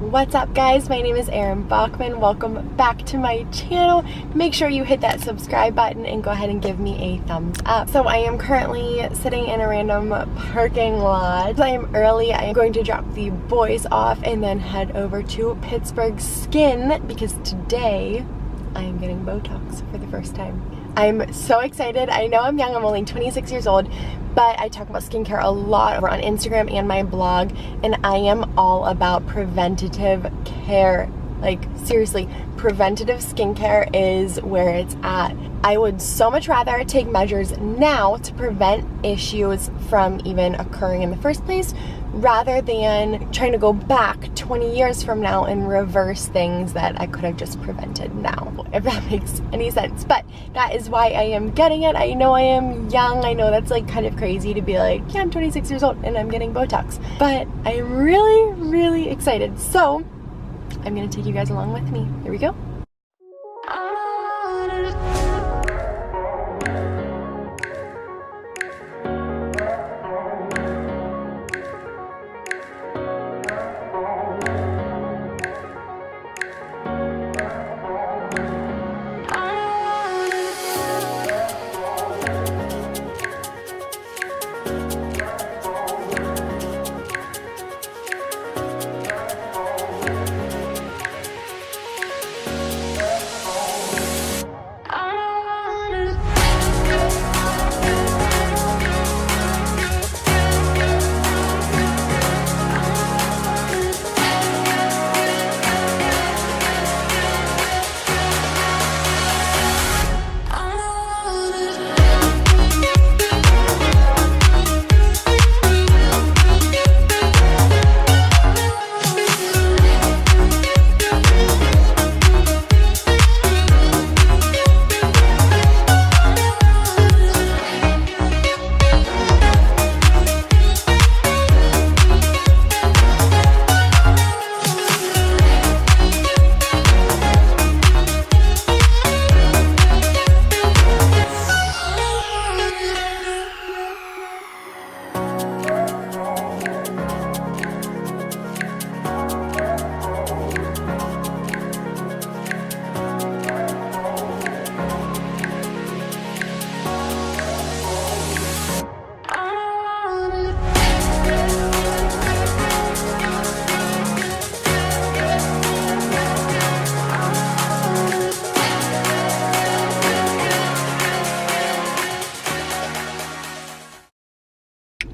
What's up guys, my name is Erin Bachman. Welcome back to my channel. Make sure you hit that subscribe button and go ahead and give me a thumbs up. So I am currently sitting in a random parking lot. I am early. I am going to drop the boys off and then head over to Pittsburgh Skin because today I am getting Botox for the first time. I'm so excited. I know I'm young, I'm only 26 years old, but I talk about skincare a lot over on Instagram and my blog, and I am all about preventative care. Like seriously, preventative skincare is where it's at. I would so much rather take measures now to prevent issues from even occurring in the first place rather than trying to go back 20 years from now and reverse things that I could have just prevented now, if that makes any sense. But that is why I am getting it. I know I am young. I know that's like kind of crazy to be like, yeah, I'm 26 years old and I'm getting Botox. But I am really, really excited. So I'm gonna take you guys along with me. Here we go.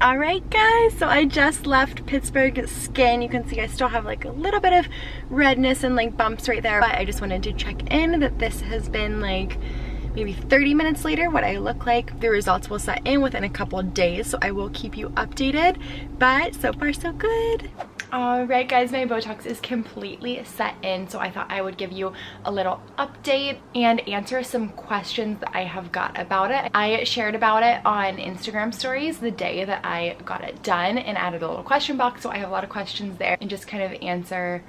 Alright guys, so I just left Pittsburgh Skin. You can see I still have like a little bit of redness and like bumps right there, but I just wanted to check in that this has been like maybe 30 minutes later what I look like. The results will set in within a couple of days, so I will keep you updated, but so far so good. Alright guys, my Botox is completely set in, so I thought I would give you a little update and answer some questions that I have got about it. I shared about it on Instagram stories the day that I got it done and added a little question box, so I have a lot of questions there and just kind of answer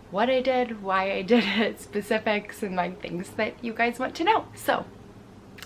what I did, why I did it, specifics, and like things that you guys want to know. So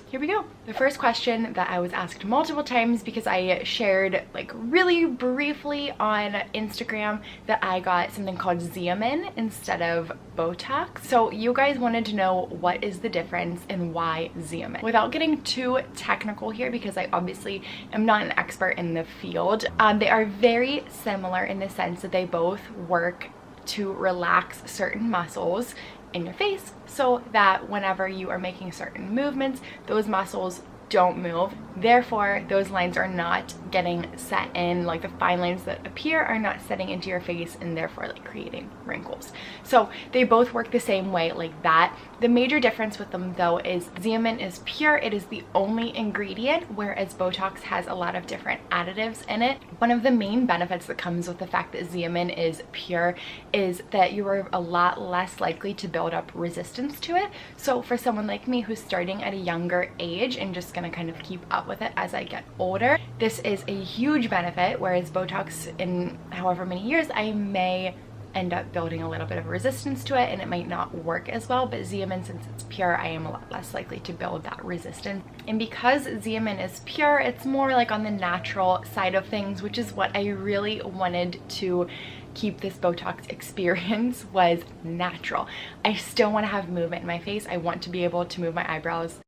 here we go. The first question that I was asked multiple times because I shared like really briefly on Instagram that I got something called Xeomin instead of Botox. So you guys wanted to know what is the difference and why Xeomin. Without getting too technical here, because I obviously am not an expert in the field, they are very similar in the sense that they both work to relax certain muscles in your face so that whenever you are making certain movements, those muscles don't move. Therefore, those lines are not getting set in, like the fine lines that appear are not setting into your face and therefore like creating wrinkles. So they both work the same way like that. The major difference with them though is Xeomin is pure. It is the only ingredient, whereas Botox has a lot of different additives in it. One of the main benefits that comes with the fact that Xeomin is pure is that you are a lot less likely to build up resistance to it. So for someone like me who's starting at a younger age and just gonna kind of keep up with it as I get older, this is a huge benefit, whereas Botox in however many years I may end up building a little bit of resistance to it and it might not work as well. But Xeomin, since it's pure, I am a lot less likely to build that resistance. And because Xeomin is pure, it's more like on the natural side of things, which is what I really wanted to keep this Botox experience was natural. I still want to have movement in my face. I want to be able to move my eyebrows.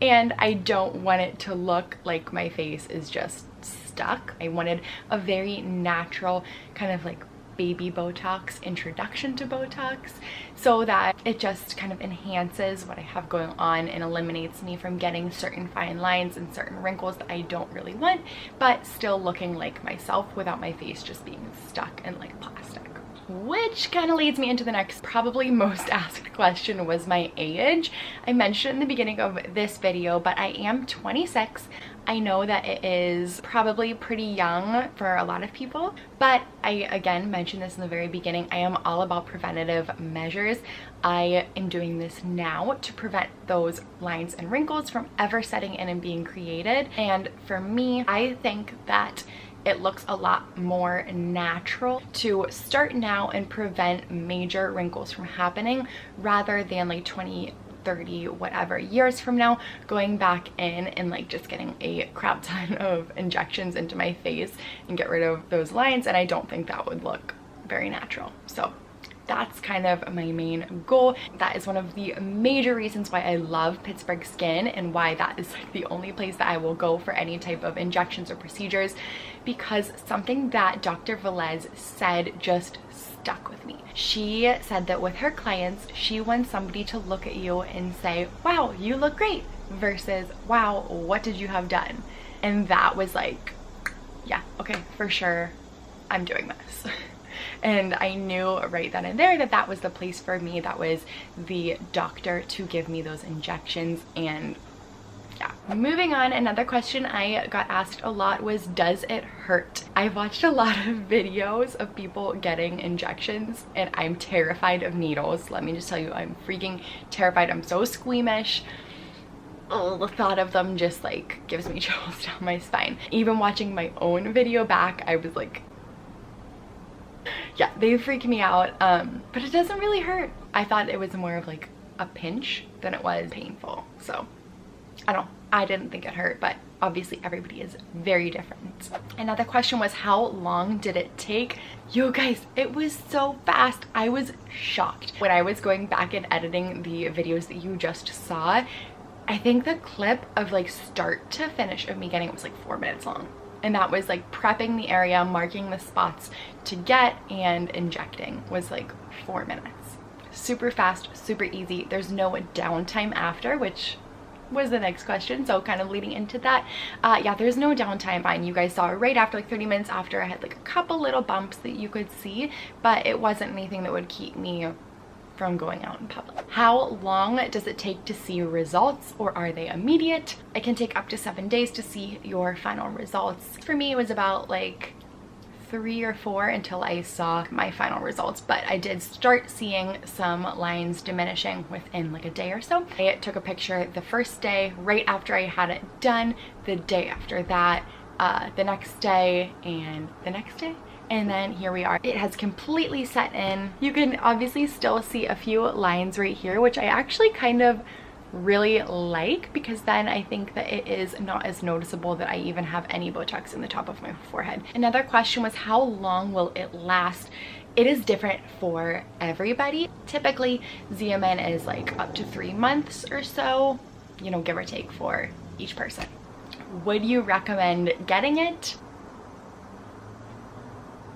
And I don't want it to look like my face is just stuck. I wanted a very natural kind of like baby Botox introduction to Botox, so that it just kind of enhances what I have going on and eliminates me from getting certain fine lines and certain wrinkles that I don't really want, but still looking like myself without my face just being stuck in like plastic. Which kind of leads me into the next probably most asked question, was my age. I mentioned in the beginning of this video, but I am 26. I know that it is probably pretty young for a lot of people, but I again mentioned this in the very beginning, I am all about preventative measures. I am doing this now to prevent those lines and wrinkles from ever setting in and being created. And for me, I think that it looks a lot more natural to start now and prevent major wrinkles from happening, rather than like 20, 30, whatever years from now going back in and like just getting a crap ton of injections into my face and get rid of those lines. And I don't think that would look very natural. So that's kind of my main goal. That is one of the major reasons why I love PITTSBURGH Skin, and why that is like the only place that I will go for any type of injections or procedures, because something that Dr. Velez said just stuck with me. She said that with her clients, she wants somebody to look at you and say, wow, you look great, versus, wow, what did you have done? And that was like, yeah, okay, for sure, I'm doing this. And I knew right then and there that that was the place for me. That was the doctor to give me those injections. And yeah, moving on, another question I got asked a lot was, does it hurt? I've watched a lot of videos of people getting injections, and I'm terrified of needles. Let me just tell you, I'm freaking terrified. I'm so squeamish. Oh, the thought of them just like gives me chills down my spine. Even watching my own video back, I was like, yeah, they freak me out, but it doesn't really hurt. I thought it was more of like a pinch than it was painful. So I didn't think it hurt, but obviously everybody is very different. Another question was, how long did it take? You guys, it was so fast. I was shocked. When I was going back and editing the videos that you just saw, I think the clip of like start to finish of me getting it was like 4 minutes long. And that was like prepping the area, marking the spots to get, and injecting was like 4 minutes. Super fast, super easy. There's no downtime after, which was the next question, so kind of leading into that. Yeah, there's no downtime. Fine, you guys saw right after, like 30 minutes after, I had like a couple little bumps that you could see, but it wasn't anything that would keep me from going out in public. How long does it take to see results, or are they immediate? It can take up to 7 days to see your final results. For me, it was about like 3 or 4 until I saw my final results, but I did start seeing some lines diminishing within like a day or so. I took a picture the first day right after I had it done, the day after that, the next day, and the next day. And then here we are. It has completely set in. You can obviously still see a few lines right here, which I actually kind of really like, because then I think that it is not as noticeable that I even have any Botox in the top of my forehead. Another question was, how long will it last? It is different for everybody. Typically, Xeomin is like up to 3 months or so, you know, give or take, for each person. Would you recommend getting it?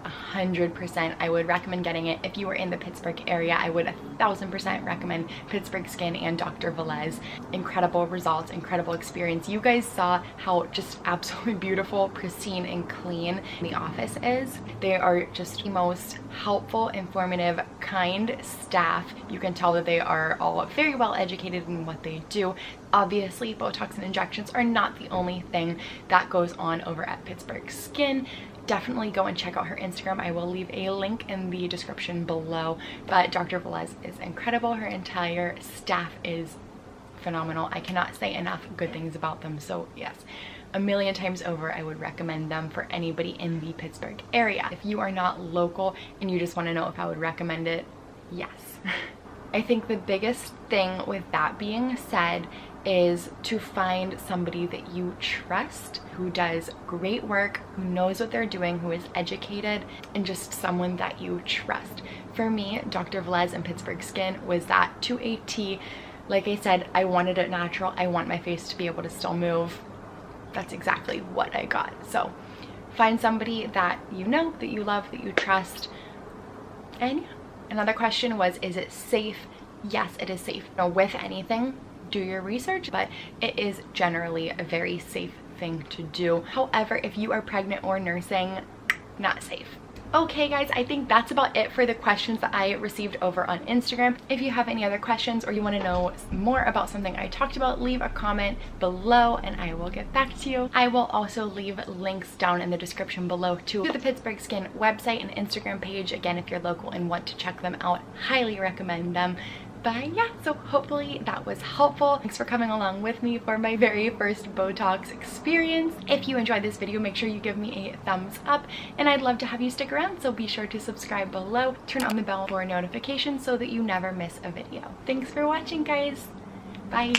100%. I would recommend getting it. If you were in the Pittsburgh area, I would 1000% recommend PITTSBURGH Skin and Dr. Velez. Incredible results, incredible experience. You guys saw how just absolutely beautiful, pristine, and clean the office is. They are just the most helpful, informative, kind staff. You can tell that they are all very well educated in what they do. Obviously, Botox and injections are not the only thing that goes on over at PITTSBURGH Skin. Definitely go and check out her Instagram. I will leave a link in the description below. But Dr. Velez is incredible. Her entire staff is phenomenal. I cannot say enough good things about them. So yes, a million times over, I would recommend them for anybody in the Pittsburgh area. If you are not local and you just want to know if I would recommend it, yes. I think the biggest thing with that being said is to find somebody that you trust, who does great work, who knows what they're doing, who is educated, and just someone that you trust. For me, Dr. Velez and Pittsburgh Skin was that to a T. Like I said, I wanted it natural. I want my face to be able to still move. That's exactly what I got. So find somebody that you know, that you love, that you trust. And yeah. Another question was, is it safe? Yes, it is safe. Now, with anything, do your research, but it is generally a very safe thing to do. However, if you are pregnant or nursing, not safe. Okay guys, I think that's about it for the questions that I received over on Instagram. If you have any other questions or you want to know more about something I talked about, leave a comment below and I will get back to you. I will also leave links down in the description below to the Pittsburgh Skin website and Instagram page. Again, if you're local and want to check them out, highly recommend them. But yeah, so hopefully that was helpful. Thanks for coming along with me for my very first Botox experience. If you enjoyed this video, make sure you give me a thumbs up, and I'd love to have you stick around, so be sure to subscribe below, turn on the bell for notifications so that you never miss a video. Thanks for watching, guys. Bye.